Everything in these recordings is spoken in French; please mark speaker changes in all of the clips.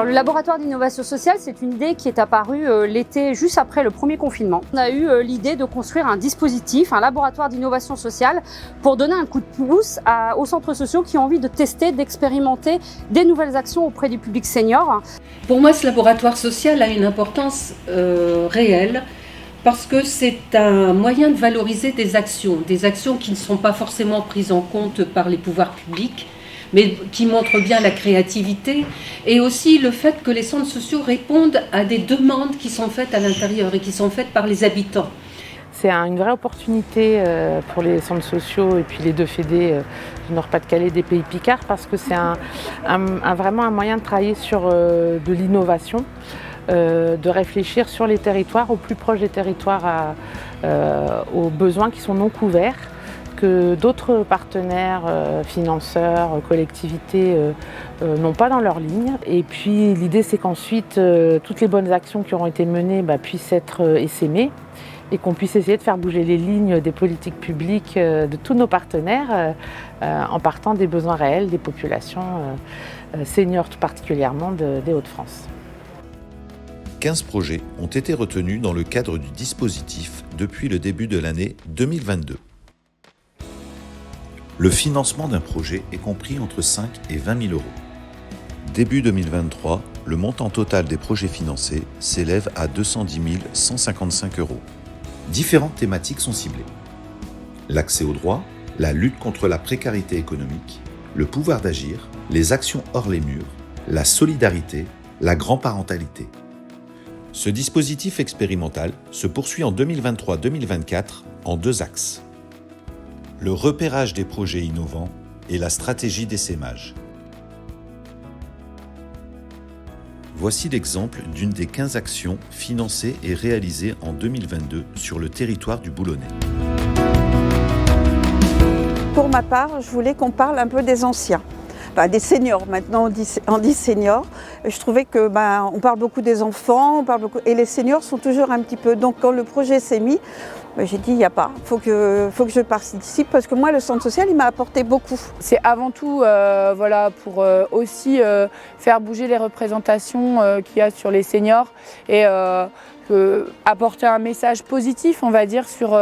Speaker 1: le laboratoire d'innovation sociale, c'est une idée qui est apparue l'été juste après le premier confinement. On a eu l'idée de construire un dispositif, un laboratoire d'innovation sociale pour donner un coup de pouce aux centres sociaux qui ont envie de tester, d'expérimenter des nouvelles actions auprès du public senior.
Speaker 2: Pour moi, ce laboratoire social a une importance réelle parce que c'est un moyen de valoriser des actions qui ne sont pas forcément prises en compte par les pouvoirs publics, mais qui montrent bien la créativité et aussi le fait que les centres sociaux répondent à des demandes qui sont faites à l'intérieur et qui sont faites par les habitants.
Speaker 3: C'est une vraie opportunité pour les centres sociaux et puis les deux fédés du Nord-Pas-de-Calais des Pays Picards parce que c'est vraiment un moyen de travailler sur de l'innovation, de réfléchir sur les territoires, au plus proche des territoires, aux besoins qui sont non couverts, que d'autres partenaires, financeurs, collectivités n'ont pas dans leur ligne. Et puis l'idée c'est qu'ensuite toutes les bonnes actions qui auront été menées puissent être essaimées et qu'on puisse essayer de faire bouger les lignes des politiques publiques de tous nos partenaires en partant des besoins réels des populations seniors tout particulièrement des Hauts-de-France.
Speaker 4: 15 projets ont été retenus dans le cadre du dispositif depuis le début de l'année 2022. Le financement d'un projet est compris entre 5 et 20 000 euros. Début 2023, le montant total des projets financés s'élève à 210 155 euros. Différentes thématiques sont ciblées. L'accès au droit, la lutte contre la précarité économique, le pouvoir d'agir, les actions hors les murs, la solidarité, la grand-parentalité. Ce dispositif expérimental se poursuit en 2023-2024 en 2 axes. Le repérage des projets innovants et la stratégie d'essaimage. Voici l'exemple d'une des 15 actions financées et réalisées en 2022 sur le territoire du Boulonnais.
Speaker 5: Pour ma part, je voulais qu'on parle un peu des anciens. Des seniors, maintenant on dit seniors. Je trouvais que on parle beaucoup des enfants, et les seniors sont toujours un petit peu. Donc quand le projet s'est mis, j'ai dit il n'y a pas, faut que je participe parce que moi le centre social il m'a apporté beaucoup.
Speaker 6: C'est avant tout pour aussi faire bouger les représentations qu'il y a sur les seniors et apporter un message positif, on va dire, sur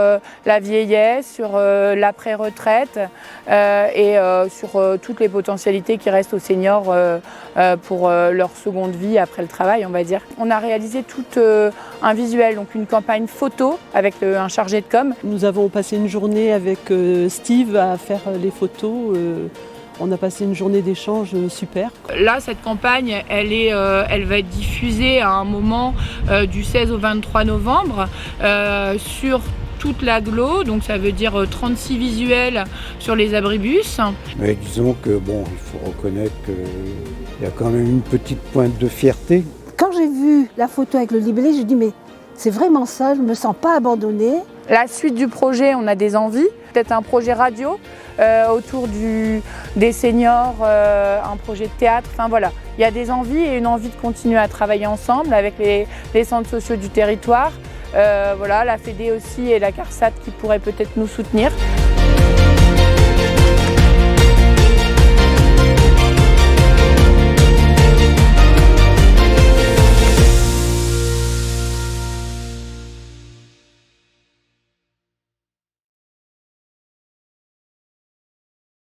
Speaker 6: la vieillesse, sur l'après-retraite et sur toutes les potentialités qui restent aux seniors pour leur seconde vie après le travail, on va dire. On a réalisé tout un visuel, donc une campagne photo avec un chargé de com.
Speaker 7: Nous avons passé une journée avec Steve à faire les photos. On a passé une journée d'échange super.
Speaker 6: Là, cette campagne, elle va être diffusée à un moment du 16 au 23 novembre sur toute l'agglo, donc ça veut dire 36 visuels sur les abribus.
Speaker 8: Mais disons que il faut reconnaître qu'il y a quand même une petite pointe de fierté.
Speaker 9: Quand j'ai vu la photo avec le libellé, je me dis mais c'est vraiment ça, je ne me sens pas abandonnée.
Speaker 6: La suite du projet, on a des envies, peut-être un projet radio autour des seniors, un projet de théâtre, enfin voilà. Il y a des envies et une envie de continuer à travailler ensemble avec les centres sociaux du territoire. La Fédé aussi et la CARSAT qui pourraient peut-être nous soutenir.